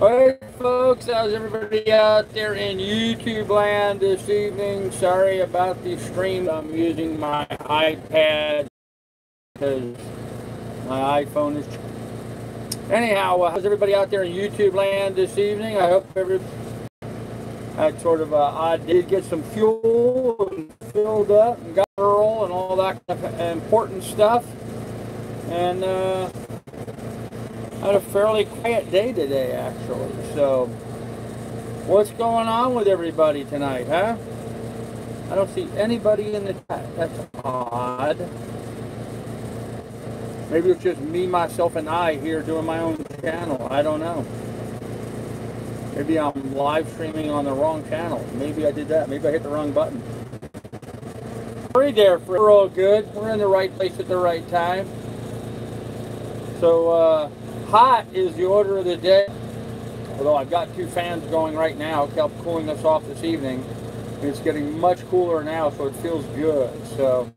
Alright folks, how's everybody out there in YouTube land this evening? Sorry about the stream. I'm using my iPad because my iPhone is... Anyhow, how's everybody out there in YouTube land this evening? I hope everybody had sort of I did get some fuel and filled up and got a roll and all that kind of important stuff. And I had a fairly quiet day today, actually. So, what's going on with everybody tonight, huh? I don't see anybody in the chat. That's odd. Maybe it's just me, myself, and I here doing my own channel. I don't know. Maybe I'm live streaming on the wrong channel. Maybe I did that. Maybe I hit the wrong button. We're there. We're all good. We're in the right place at the right time. So, hot is the order of the day. Although I've got two fans going right now, kept cooling us off this evening. It's getting much cooler now, so it feels good. So,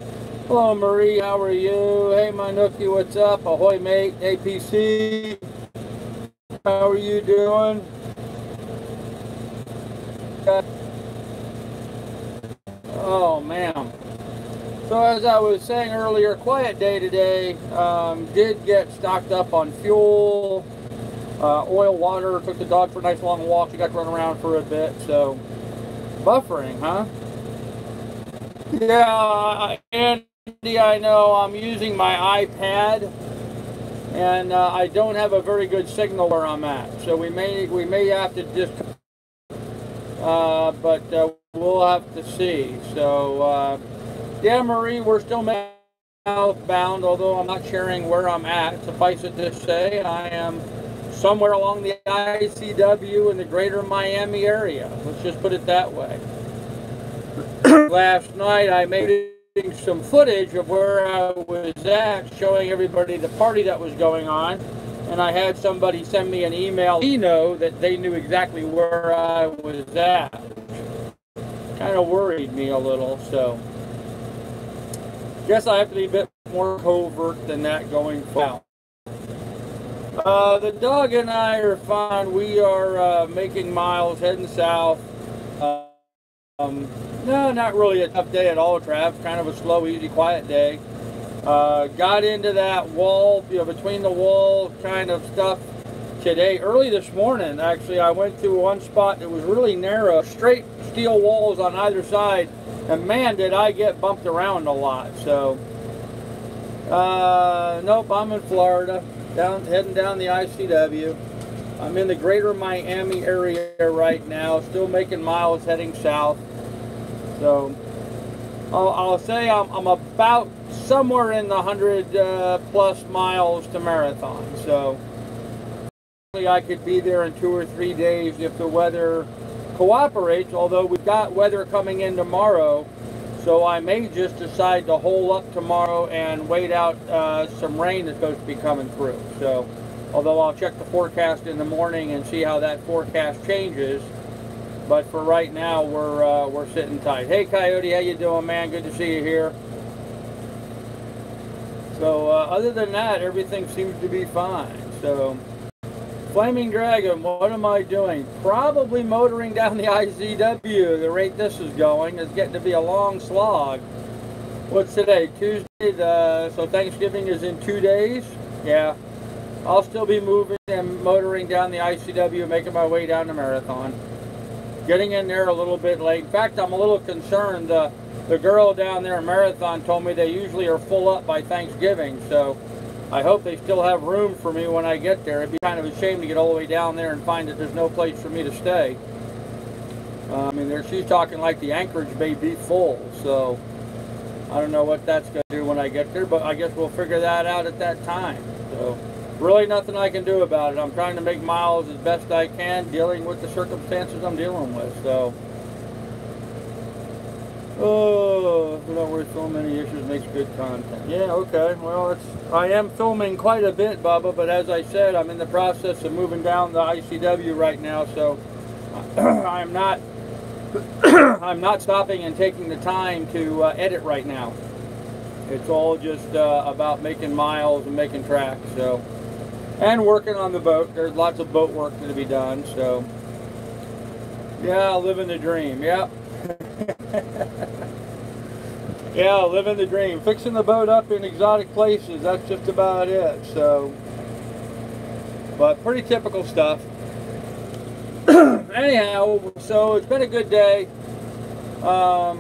hello Marie, how are you? Hey Manuki, what's up? Ahoy mate, APC. How are you doing? Oh man. So as I was saying earlier, quiet day today. Did get stocked up on fuel, oil, water. Took the dog for a nice long walk. She got to run around for a bit. So buffering, huh? Yeah, Andy, I know. I'm using my iPad, and I don't have a very good signal where I'm at. So we may have to just, but we'll have to see. So. Yeah, Marie, we're still southbound, although I'm not sharing where I'm at. Suffice it to say, I am somewhere along the ICW in the greater Miami area. Let's just put it that way. Last night, I made some footage of where I was at, showing everybody the party that was going on. And I had somebody send me an email, that they knew exactly where I was at. Kind of worried me a little, so... Guess I have to be a bit more covert than that going forward. The dog and I are fine. We are making miles, heading south. No, not really a tough day at all, Trav. Kind of a slow, easy, quiet day. Got into that wall, between the wall kind of stuff today. Early this morning, actually, I went to one spot that was really narrow, straight steel walls on either side. And man, did I get bumped around a lot. So, nope, I'm in Florida, heading down the ICW. I'm in the greater Miami area right now, still making miles, heading south. So, I'll say I'm about somewhere in the 100 plus miles to Marathon. So, I could be there in 2 or 3 days if the weather cooperates, although we've got weather coming in tomorrow, so I may just decide to hole up tomorrow and wait out some rain that's supposed to be coming through. So, although I'll check the forecast in the morning and see how that forecast changes, but for right now we're sitting tight. Hey Coyote, how you doing, man? Good to see you here. So other than that, everything seems to be fine. So. Flaming Dragon, what am I doing? Probably motoring down the ICW. The rate this is going is getting to be a long slog. What's today? Tuesday, so Thanksgiving is in 2 days? Yeah. I'll still be moving and motoring down the ICW, making my way down to Marathon. Getting in there a little bit late. In fact, I'm a little concerned. The girl down there in Marathon told me they usually are full up by Thanksgiving, so I hope they still have room for me when I get there. It'd be kind of a shame to get all the way down there and find that there's no place for me to stay. I mean, she's talking like the Anchorage may be full, so I don't know what that's going to do when I get there, but I guess we'll figure that out at that time. So really nothing I can do about it. I'm trying to make miles as best I can, dealing with the circumstances I'm dealing with. So, oh, not worth so many issues, makes good content. Yeah, okay. Well, I am filming quite a bit, Bubba, but as I said, I'm in the process of moving down the ICW right now, so I'm not stopping and taking the time to edit right now. It's all just about making miles and making tracks. So and working on the boat. There's lots of boat work to be done, so yeah, living the dream. Yep. Yeah, living the dream. Fixing the boat up in exotic places, that's just about it. So, but pretty typical stuff. Anyhow, so it's been a good day. I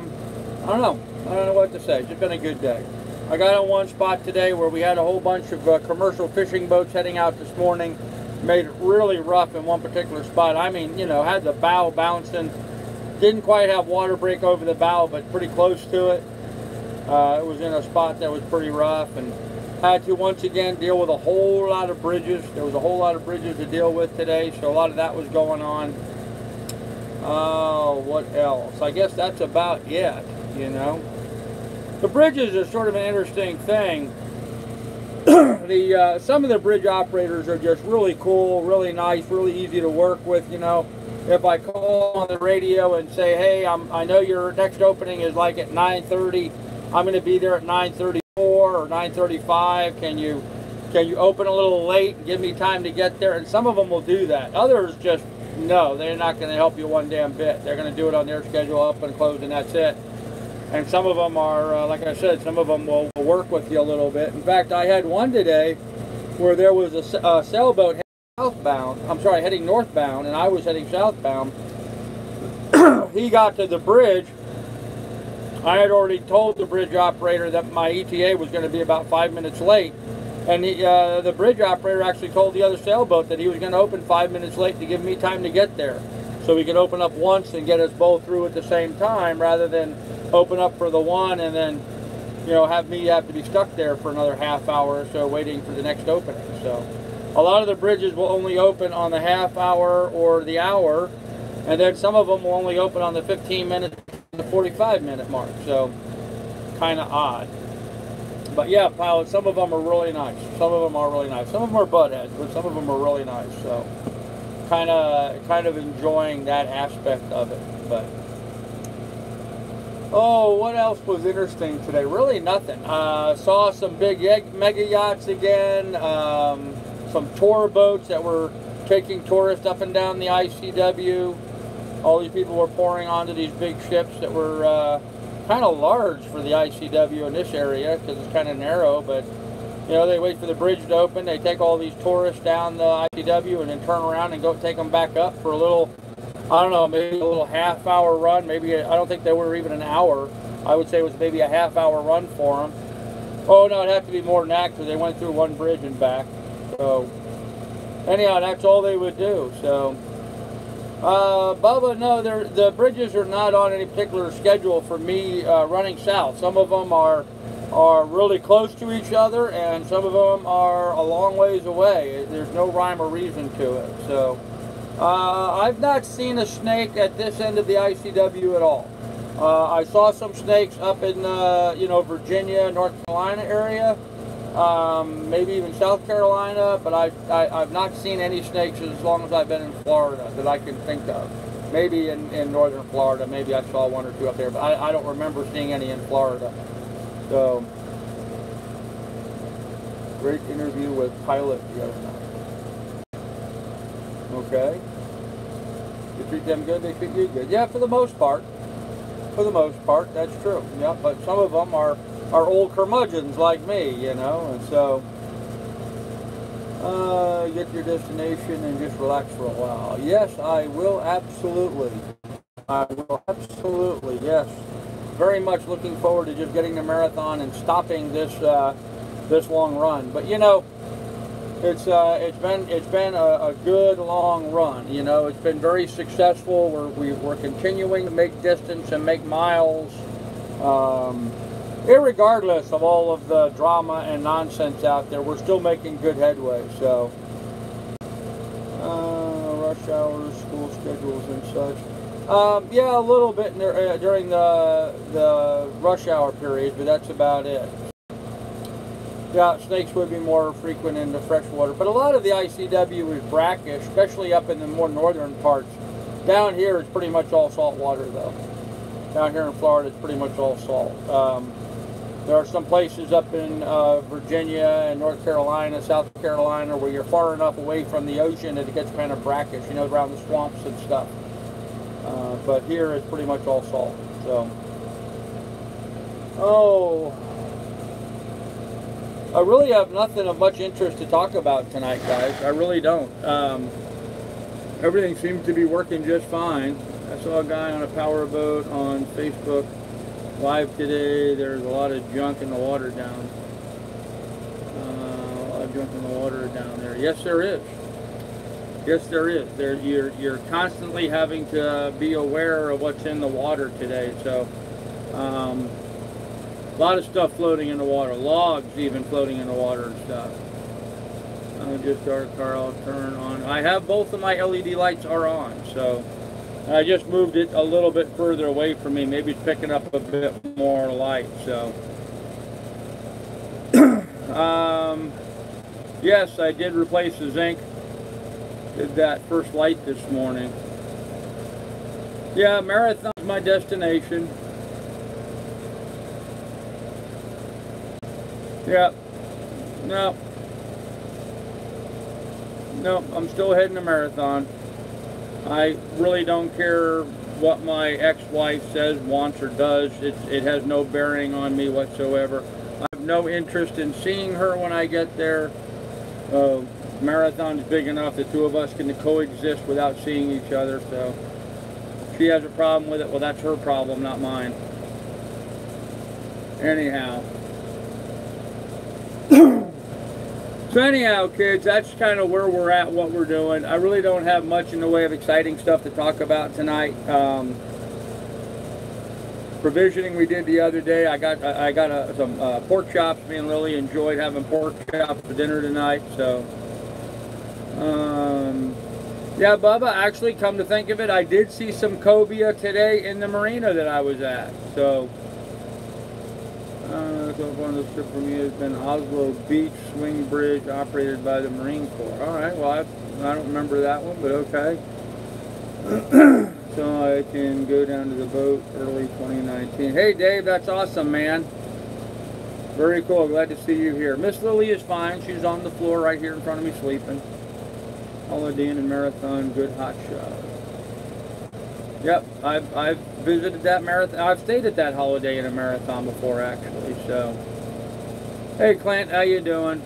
don't know what to say. It's just been a good day. I got on one spot today where we had a whole bunch of commercial fishing boats heading out this morning. Made it really rough in one particular spot. I mean, you know, had the bow bouncing. Didn't quite have water break over the bow, but pretty close to it. It was in a spot that was pretty rough, and had to once again deal with a whole lot of bridges. There was a whole lot of bridges to deal with today, so a lot of that was going on. What else? I guess that's about it, you know. The bridges are sort of an interesting thing. Some of the bridge operators are just really cool, really nice, really easy to work with, you know. If I call on the radio and say, hey, I know your next opening is like at 9:30, I'm going to be there at 9:34 or 9:35. Can you open a little late and give me time to get there? And some of them will do that. Others just, no, they're not going to help you one damn bit. They're going to do it on their schedule, up and close, and that's it. And some of them are, like I said, some of them will work with you a little bit. In fact, I had one today where there was a sailboat heading northbound, and I was heading southbound. He got to the bridge. I had already told the bridge operator that my ETA was going to be about 5 minutes late. And the bridge operator actually told the other sailboat that he was going to open 5 minutes late to give me time to get there. So we could open up once and get us both through at the same time, rather than open up for the one and then, you know, have to be stuck there for another half hour or so waiting for the next opening. So a lot of the bridges will only open on the half hour or the hour, and then some of them will only open on the 15-minute to the 45-minute mark. So kind of odd. But yeah, pilots, some of them are really nice. Some of them are really nice. Some of them are buttheads, but some of them are really nice. So kind of enjoying that aspect of it. But oh, what else was interesting today? Really nothing. Saw some big mega yachts again. Some tour boats that were taking tourists up and down the ICW. All these people were pouring onto these big ships that were kind of large for the ICW in this area, because it's kind of narrow. But you know, they wait for the bridge to open. They take all these tourists down the ICW and then turn around and go take them back up for a little, I don't know, maybe a little half-hour run. Maybe, I don't think they were even an hour. I would say it was maybe a half-hour run for them. Oh no, it'd have to be more than that, because they went through one bridge and back. So anyhow, that's all they would do. So Bubba, no, the bridges are not on any particular schedule for me running south. Some of them are really close to each other, and some of them are a long ways away. There's no rhyme or reason to it. So I've not seen a snake at this end of the ICW at all. I saw some snakes up in Virginia, North Carolina area, maybe even South Carolina, but I've not seen any snakes as long as I've been in Florida that I can think of. Maybe in northern Florida, maybe I saw one or two up there, but I don't remember seeing any in Florida. So, great interview with Pilot the other night. Okay. You treat them good, they treat you good. Yeah, for the most part. For the most part, that's true. Yeah, but some of them are old curmudgeons like me, you know, and so get to your destination and just relax for a while. Yes, I will absolutely. I will absolutely, yes. Very much looking forward to just getting the marathon and stopping this this long run. But you know, it's been a good long run. You know, it's been very successful. We're continuing to make distance and make miles, irregardless of all of the drama and nonsense out there. We're still making good headway. So rush hours, school schedules, and such. Yeah, a little bit during the rush hour period, but that's about it. Yeah, snakes would be more frequent in the freshwater, but a lot of the ICW is brackish, especially up in the more northern parts. Down here, it's pretty much all salt water, though. Down here in Florida, it's pretty much all salt. There are some places up in Virginia and North Carolina, South Carolina, where you're far enough away from the ocean that it gets kind of brackish, you know, around the swamps and stuff. But here it's pretty much all salt. So, oh, I really have nothing of much interest to talk about tonight, guys. I really don't. Everything seems to be working just fine. I saw a guy on a powerboat on Facebook Live today. There's a lot of junk in the water down. A lot of junk in the water down there. Yes, there is. Yes, there is. You're constantly having to be aware of what's in the water today. So, a lot of stuff floating in the water. Logs even floating in the water and stuff. Just our car, I'll turn on. I have both of my LED lights are on, so I just moved it a little bit further away from me. Maybe it's picking up a bit more light. So, yes, I did replace the zinc. Did that first light this morning. Yeah, Marathon's my destination. Yeah. No. No, I'm still heading to Marathon. I really don't care what my ex-wife says, wants, or does. It has no bearing on me whatsoever. I have no interest in seeing her when I get there. Marathon's big enough the two of us can coexist without seeing each other. So if she has a problem with it, well, that's her problem, not mine. Anyhow. So anyhow, kids, that's kind of where we're at, what we're doing. I really don't have much in the way of exciting stuff to talk about tonight. Provisioning we did the other day. I got some pork chops. Me and Lily enjoyed having pork chops for dinner tonight. So, yeah, Bubba, actually, come to think of it, I did see some cobia today in the marina that I was at. So, one of the trip for me has been Oslo Beach Swing Bridge operated by the Marine Corps. All right, well, I don't remember that one, but okay. So I can go down to the boat early 2019. Hey, Dave, that's awesome, man. Very cool. Glad to see you here. Miss Lily is fine. She's on the floor right here in front of me sleeping. Holiday Inn and Marathon, good hot shot. Yep, I've visited that marathon. I've stayed at that Holiday Inn and Marathon before, actually. So, hey, Clint, how you doing?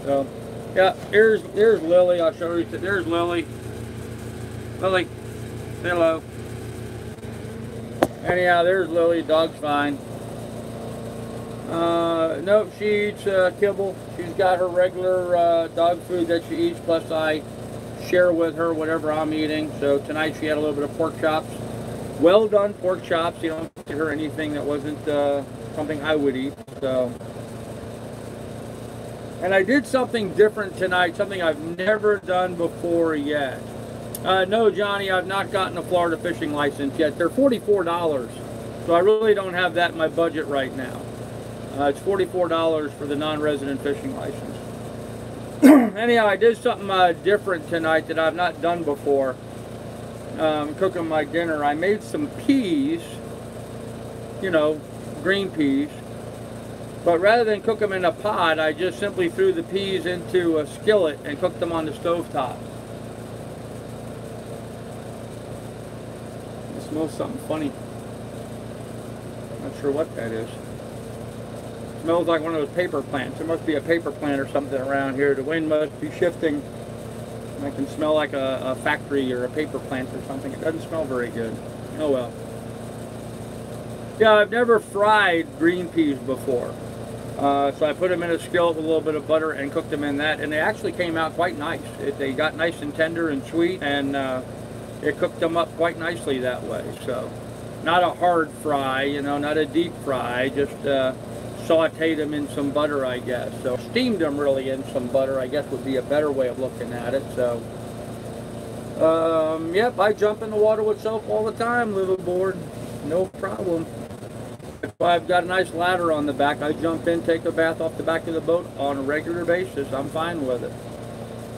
So, yeah, here's Lily. I'll show you. There's Lily. Lily, say hello. Anyhow, there's Lily. Dog's fine. Nope, she eats kibble. She's got her regular dog food that she eats, plus I share with her whatever I'm eating. So tonight she had a little bit of pork chops. Well done pork chops. You don't give her anything that wasn't something I would eat. So, and I did something different tonight, something I've never done before yet. No, Johnny, I've not gotten a Florida fishing license yet. They're $44, so I really don't have that in my budget right now. It's $44 for the non-resident fishing license. Anyhow, I did something different tonight that I've not done before. Cooking my dinner. I made some peas, you know, green peas. But rather than cook them in a pot, I just simply threw the peas into a skillet and cooked them on the stovetop. It smells something funny. Not sure what that is. It smells like one of those paper plants. There must be a paper plant or something around here. The wind must be shifting. I can smell like a factory or a paper plant or something. It doesn't smell very good. Oh well. Yeah, I've never fried green peas before. So I put them in a skillet with a little bit of butter and cooked them in that, and they actually came out quite nice. They got nice and tender and sweet, and it cooked them up quite nicely that way. So, not a hard fry, you know, not a deep fry, just sauteed them in some butter, I guess. So steamed them really in some butter, I guess would be a better way of looking at it. So, yep, I jump in the water with soap all the time, liveaboard, no problem. If I've got a nice ladder on the back, I jump in, take a bath off the back of the boat on a regular basis. I'm fine with it.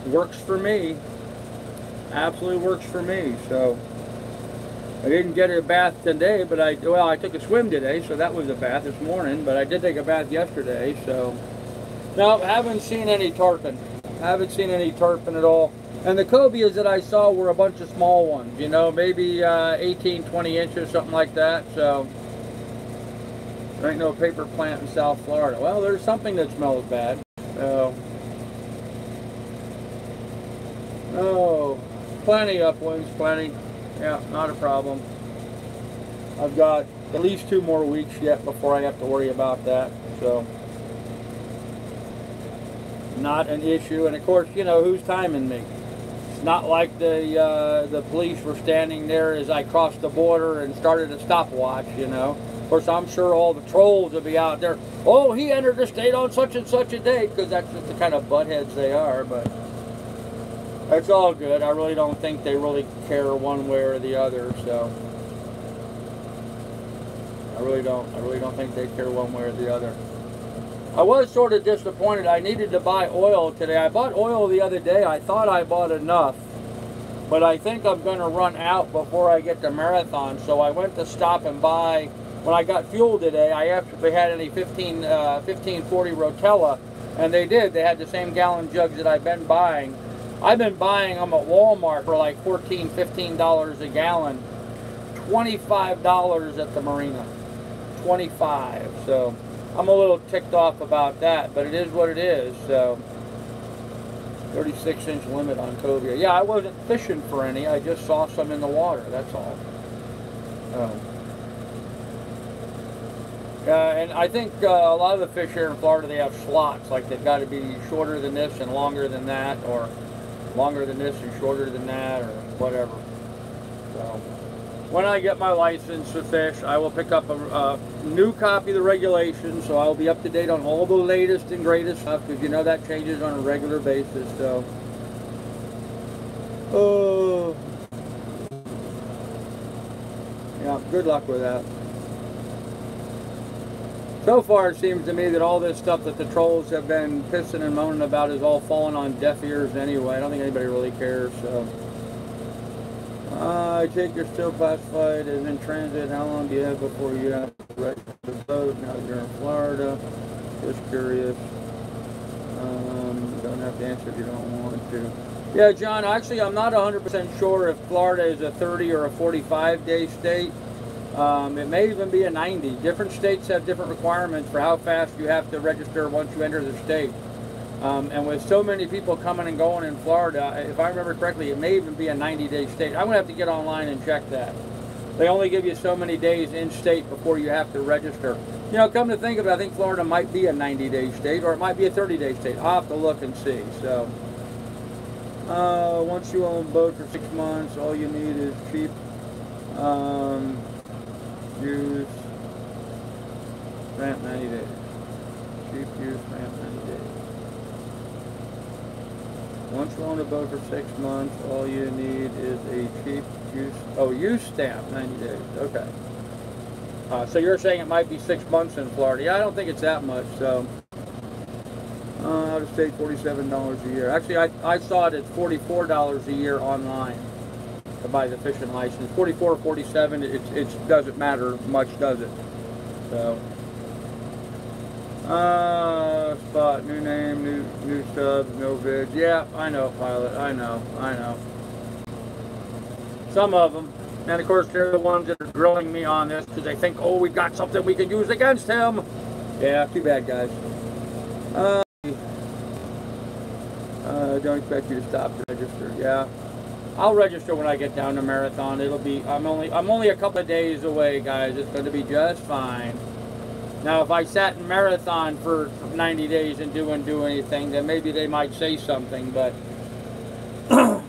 Works for me. Absolutely works for me. So, I didn't get a bath today, but I took a swim today, so that was a bath this morning, but I did take a bath yesterday, so. No, haven't seen any tarpon. Haven't seen any tarpon at all. And the cobias that I saw were a bunch of small ones, you know, maybe 18, 20 inches, something like that, so. There ain't no paper plant in South Florida. Well, there's something that smells bad, so. Oh, plenty uplands, plenty. Yeah, not a problem. I've got at least 2 more weeks yet before I have to worry about that, so not an issue. And of course, you know, who's timing me? It's not like the police were standing there as I crossed the border and started a stopwatch, you know. Of course, I'm sure all the trolls will be out there. Oh, he entered the state on such and such a date, because that's just the kind of buttheads they are, but. It's all good. I really don't think they really care one way or the other, so I really don't think they care one way or the other. I was sort of disappointed. I needed to buy oil today. I bought oil the other day. I thought I bought enough, but I think I'm going to run out before I get to Marathon, so I went to stop and buy. When I got fuel today, I asked if they had any 1540 Rotella, and they did. They had the same gallon jugs that I've been buying. I've been buying them at Walmart for like $14, $15 a gallon. $25 at the marina. 25. So I'm a little ticked off about that, but it is what it is. So 36-inch limit on cobia. Yeah, I wasn't fishing for any. I just saw some in the water. That's all. And I think a lot of the fish here in Florida, they have slots. Like they've got to be shorter than this and longer than that, or longer than this and shorter than that, or whatever. So when I get my license to fish, I will pick up a new copy of the regulations, so I'll be up to date on all the latest and greatest stuff, because you know that changes on a regular basis. So yeah, good luck with that. So far, it seems to me that all this stuff that the trolls have been pissing and moaning about is all falling on deaf ears anyway. I don't think anybody really cares. So, I take you're still classified as in transit. How long do you have before you have to register the boat? Now that you're in Florida, just curious. Don't have to answer if you don't want to. Yeah, John, actually, I'm not 100% sure if Florida is a 30 or a 45-day state. It may even be a 90. Different states have different requirements for how fast you have to register once you enter the state. And with so many people coming and going in Florida, if I remember correctly, it may even be a 90-day state. I'm going to have to get online and check that. They only give you so many days in state before you have to register. You know, come to think of it, I think Florida might be a 90-day state, or it might be a 30-day state. I'll have to look and see. So, once you own a boat for 6 months, all you need is cheap use stamp 90 days. Cheap use stamp 90 days. Once you own a boat for 6 months, all you need is a cheap use stamp 90 days. Okay. So you're saying it might be 6 months in Florida. Yeah, I don't think it's that much. So out of state, $47 a year. Actually, I saw it at $44 a year online to buy the fishing license. 44 or 47, it doesn't matter much, does it? So spot, new name, new subs, no vid. Yeah, I know, pilot. I know. Some of them, and of course they're the ones that are grilling me on this because they think, oh, we got something we can use against him. Yeah, too bad, guys. Don't expect you to stop to register. Yeah. I'll register when I get down to Marathon. It'll be, I'm only a couple of days away, guys. It's going to be just fine. Now, if I sat in Marathon for 90 days and didn't do anything, then maybe they might say something, but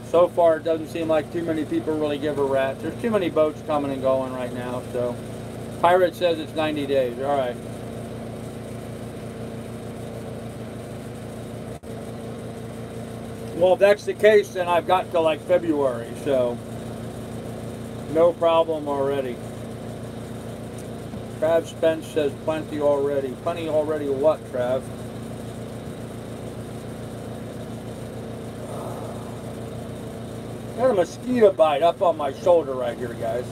so far it doesn't seem like too many people really give a rat. There's too many boats coming and going right now, so Pirate says it's 90 days. All right. Well, if that's the case, then I've got till like February, so no problem already. Trav Spence says plenty already. Plenty already what, Trav? Got a mosquito bite up on my shoulder right here, guys.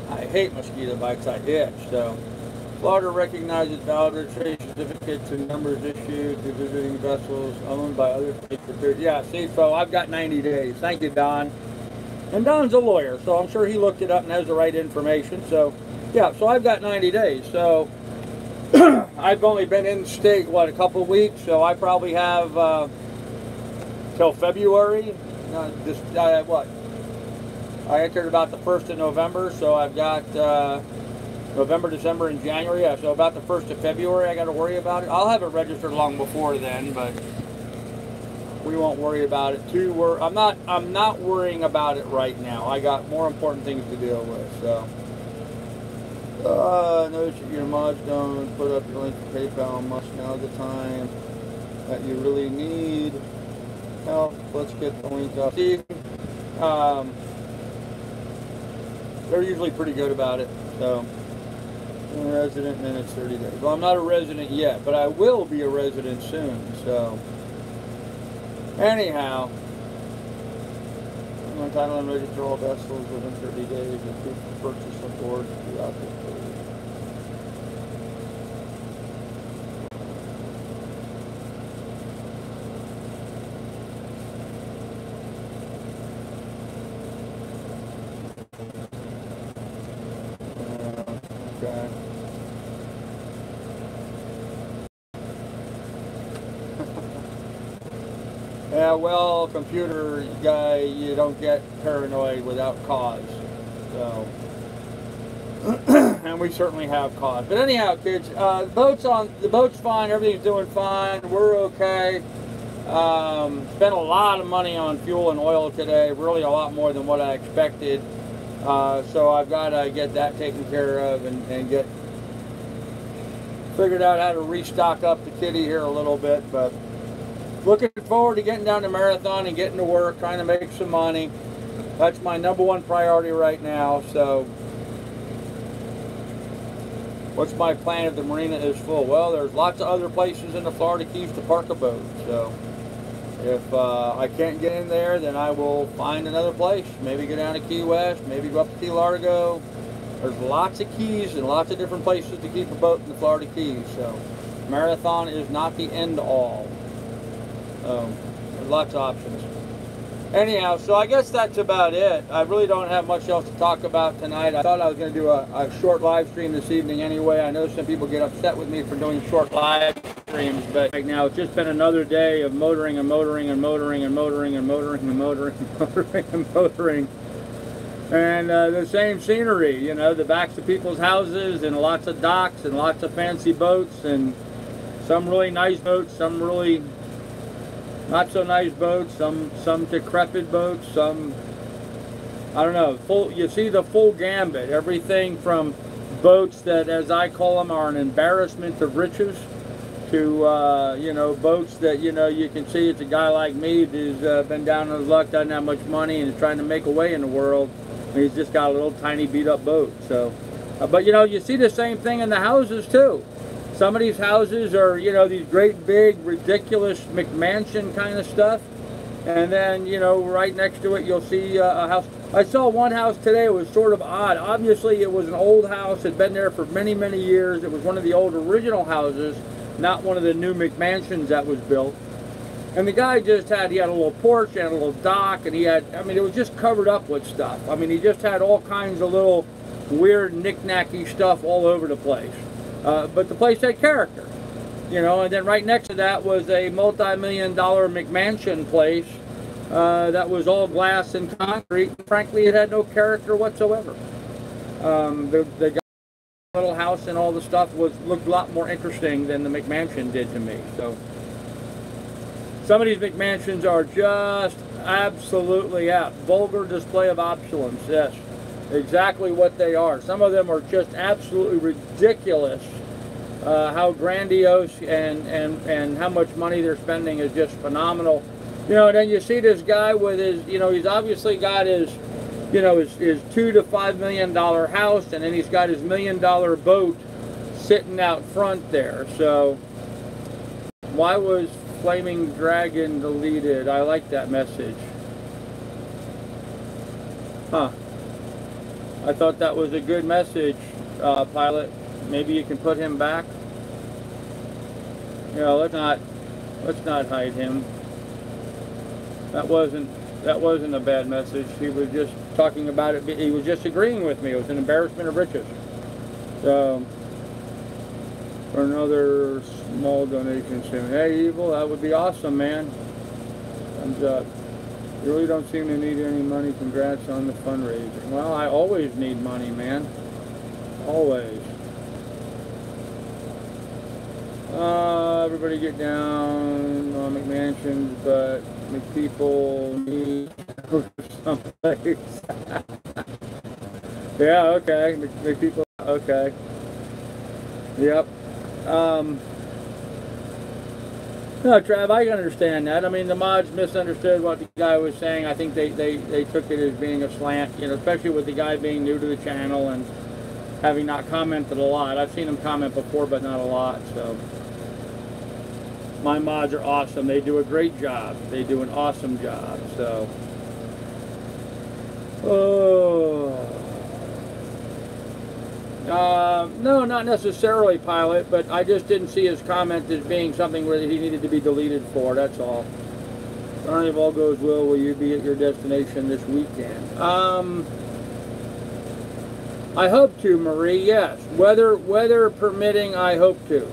I hate mosquito bites. I itch. So, Florida recognizes valid registration certificates and numbers issued to visiting vessels owned by other states. Yeah, see, so I've got 90 days. Thank you, Don. And Don's a lawyer, so I'm sure he looked it up and has the right information. So, yeah, so I've got 90 days. So, I've only been in the state, what, a couple of weeks, so I probably have till February. What? I entered about the 1st of November, so I've got November, December, and January. Yeah, so about the 1st of February I got to worry about it. I'll have it registered long before then, but we won't worry about it too. I'm not worrying about it right now. I got more important things to deal with. So notice that your mods don't put up your link to PayPal. Must now the time that you really need help. Let's get the link up. See, they're usually pretty good about it. So, I'm a resident, and then it's 30 days. Well, I'm not a resident yet, but I will be a resident soon. So, anyhow, I'm entitled and register all vessels within 30 days and proof of purchase of board throughout the period. Okay. Yeah, well, computer guy, you don't get paranoid without cause. So, and we certainly have cause. But anyhow, kids, the boat's fine. Everything's doing fine. We're okay. Spent a lot of money on fuel and oil today. Really, a lot more than what I expected. So I've got to get that taken care of and get figured out how to restock up the kitty here a little bit. But looking forward to getting down to Marathon and getting to work, trying to make some money. That's my #1 priority right now. So what's my plan if the marina is full? Well, there's lots of other places in the Florida Keys to park a boat. So if I can't get in there, then I will find another place. Maybe go down to Key West, maybe go up to Key Largo. There's lots of keys and lots of different places to keep a boat in the Florida Keys. So Marathon is not the end all. There's lots of options. Anyhow, so I guess that's about it. I really don't have much else to talk about tonight. I thought I was going to do a short live stream this evening anyway. I know some people get upset with me for doing short live streams, but right now it's just been another day of motoring and motoring and motoring and motoring and motoring and motoring and motoring and motoring. And the same scenery, you know, the backs of people's houses and lots of docks and lots of fancy boats and some really nice boats, some really not so nice boats, some decrepit boats, some, I don't know, you see the full gambit. Everything from boats that, as I call them, are an embarrassment of riches to, you know, boats that, you know, you can see it's a guy like me who's been down on his luck, doesn't have much money, and is trying to make a way in the world. And he's just got a little tiny beat up boat. So, but, you know, you see the same thing in the houses, too. Some of these houses are, you know, these great big ridiculous McMansion kind of stuff, and then, you know, right next to it you'll see a house. I saw one house today. It was sort of odd. Obviously it was an old house. It had been there for many years. It was one of the old original houses, not one of the new McMansions that was built. And the guy just had, he had a little porch and a little dock, and he had, I mean, it was just covered up with stuff. I mean, he just had all kinds of little weird knick-knacky stuff all over the place. But the place had character, you know. And then right next to that was a multi-million-dollar McMansion place that was all glass and concrete. And frankly, it had no character whatsoever. The guy's little house and all the stuff looked a lot more interesting than the McMansion did to me. So some of these McMansions are just absolutely vulgar display of opulence. Yes. Exactly what they are. Some of them are just absolutely ridiculous. How grandiose and how much money they're spending is just phenomenal. You know, and then you see this guy with his, you know, he's obviously got his, you know, his $2 to $5 million house, and then he's got his $1 million boat sitting out front there. So why was Flaming Dragon deleted? I like that message. Huh. I thought that was a good message, Pilot. Maybe you can put him back. You know, let's not hide him. That wasn't a bad message. He was just talking about it. He was just agreeing with me. It was an embarrassment of riches. So, for another small donation soon. Hey, Evil, that would be awesome, man. Thumbs up. You really don't seem to need any money. Congrats on the fundraising. Well, I always need money, man. Always. Everybody get down on McMansions, but McPeople need someplace. Yeah, okay. McPeople, okay. Yep. No, Trav, I can understand that. I mean, the mods misunderstood what the guy was saying. I think they took it as being a slant, you know, especially with the guy being new to the channel and having not commented a lot. I've seen him comment before, but not a lot, so. My mods are awesome. They do a great job. They do an awesome job, so. Oh. No, not necessarily, Pilot, but I just didn't see his comment as being something where he needed to be deleted for, that's all. Sorry, if all goes well, will you be at your destination this weekend? I hope to, Marie, yes. Weather permitting, I hope to.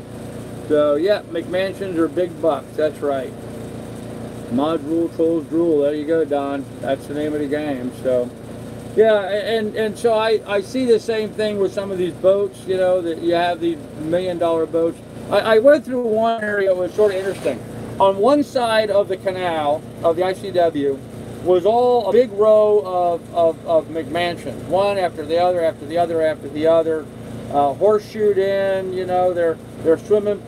So, yeah, McMansions are big bucks, that's right. Mods rule, trolls drool, there you go, Don. That's the name of the game, so. Yeah, and so I see the same thing with some of these boats, you know, that you have these $1 million boats. I went through one area that was sort of interesting. On one side of the canal, of the ICW, was all a big row of McMansions, one after the other, after the other, after the other. Horseshoed in, you know, their swimming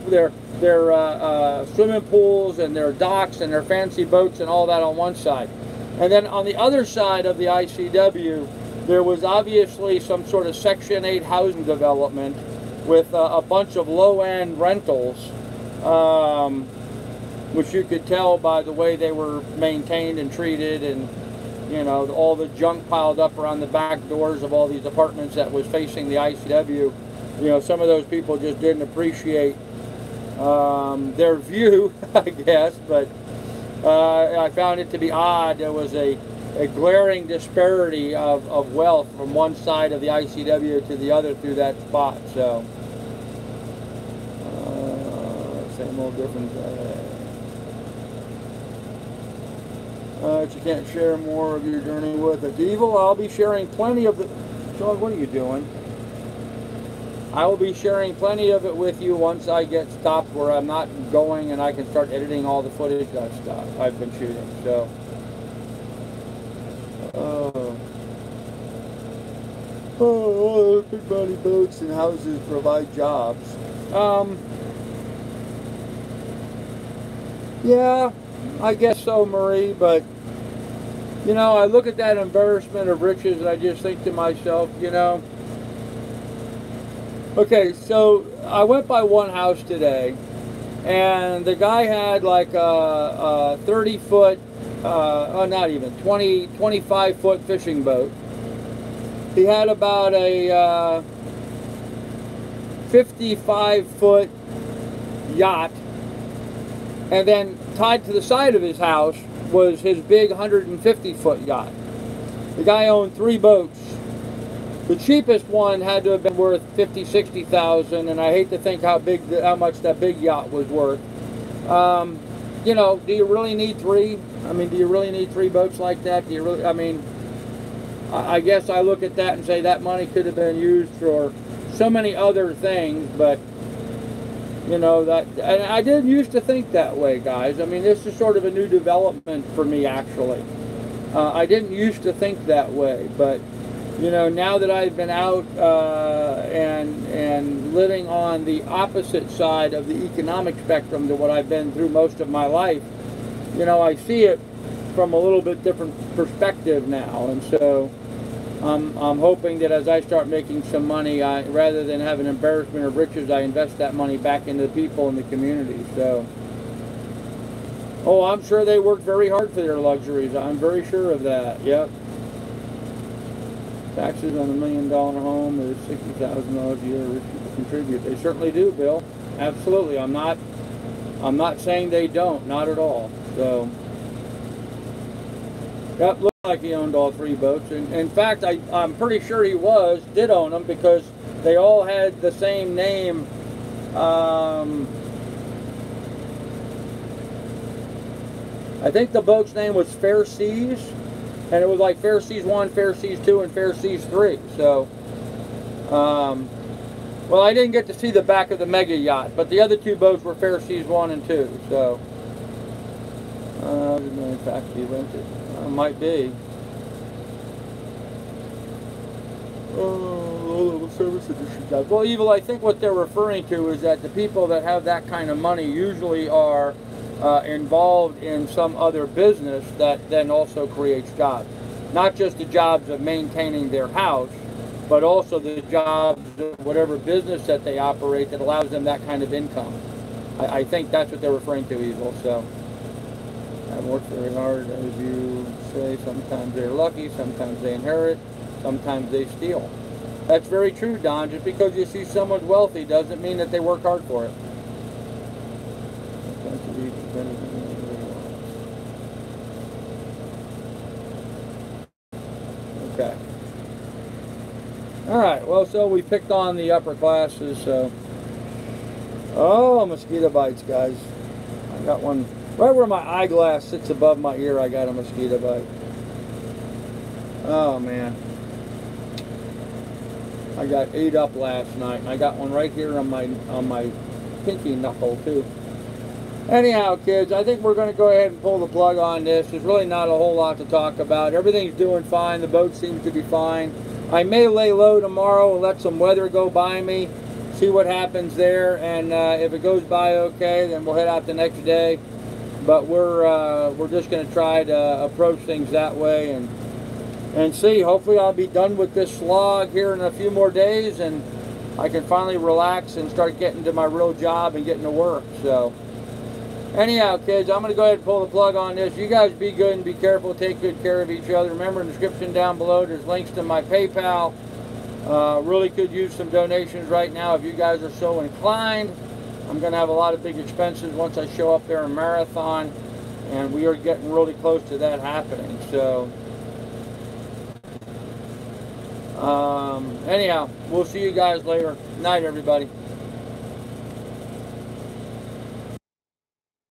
pools and their docks and their fancy boats and all that on one side. And then on the other side of the ICW, there was obviously some sort of Section 8 housing development with a bunch of low-end rentals, which you could tell by the way they were maintained and treated, and, you know, all the junk piled up around the back doors of all these apartments that was facing the ICW. You know, some of those people just didn't appreciate their view, I guess, but I found it to be odd. There was a glaring disparity of wealth from one side of the ICW to the other through that spot. So, same old different. You can't share more of your journey with us. Evil, I'll be sharing plenty of the. Sean, what are you doing? I will be sharing plenty of it with you once I get stopped where I'm not going and I can start editing all the footage that stuff I've been shooting. So, big money boats and houses provide jobs. Yeah, I guess so, Marie, but, you know, I look at that embarrassment of riches and I just think to myself, you know, okay, so I went by one house today, and the guy had like a 30-foot, not even, 25-foot fishing boat. He had about a 55-foot yacht, and then tied to the side of his house was his big 150-foot yacht. The guy owned 3 boats. The cheapest one had to have been worth $50,000-$60,000, and I hate to think how much that big yacht was worth. You know, do you really need 3? I mean, do you really need 3 boats like that? Do you really? I mean, I guess I look at that and say that money could have been used for so many other things, but you know that. And I didn't used to think that way, guys. I mean, this is sort of a new development for me, actually. I didn't used to think that way, but. You know, now that I've been out and living on the opposite side of the economic spectrum to what I've been through most of my life, you know, I see it from a little bit different perspective now. And so I'm hoping that as I start making some money, rather than have an embarrassment of riches, I invest that money back into the people in the community. So, oh, I'm sure they worked very hard for their luxuries. I'm very sure of that. Yep. Taxes on $1 million home is $60,000 a year. Rich people contribute. They certainly do, Bill. Absolutely. I'm not saying they don't. Not at all. So, that looked like he owned all 3 boats. And in fact, I'm pretty sure he did own them, because they all had the same name. I think the boat's name was Fair Seas, and it was like Fair Seas 1, Fair Seas 2, and Fair Seas 3. So, well, I didn't get to see the back of the mega yacht, but the other 2 boats were Fair Seas 1 and 2. So, in fact, he rented. Might be. Service edition jobs. Well, Evil, I think what they're referring to is that the people that have that kind of money usually are involved in some other business that then also creates jobs. Not just the jobs of maintaining their house, but also the jobs of whatever business that they operate that allows them that kind of income. I think that's what they're referring to, Evil. So, I work very hard, as you say. Sometimes they're lucky, sometimes they inherit, sometimes they steal. That's very true, Don. Just because you see someone's wealthy doesn't mean that they work hard for it. Okay. All right. Well, so we picked on the upper classes. So, oh, mosquito bites, guys. I got one right where my eyeglass sits above my ear. I got a mosquito bite. Oh man. I got ate up last night. I got one right here on my pinky knuckle too. Anyhow, kids, I think we're going to go ahead and pull the plug on this. There's really not a whole lot to talk about. Everything's doing fine. The boat seems to be fine. I may lay low tomorrow and let some weather go by me, see what happens there, and if it goes by okay, then we'll head out the next day. But we're just going to try to approach things that way and see. Hopefully I'll be done with this slog here in a few more days, and I can finally relax and start getting to my real job and getting to work. So anyhow, kids, I'm going to go ahead and pull the plug on this. You guys be good and be careful. Take good care of each other. Remember, in the description down below, there's links to my PayPal. Really could use some donations right now if you guys are so inclined. I'm going to have a lot of big expenses once I show up there in Marathon, and we are getting really close to that happening. So anyhow, we'll see you guys later. Night, everybody.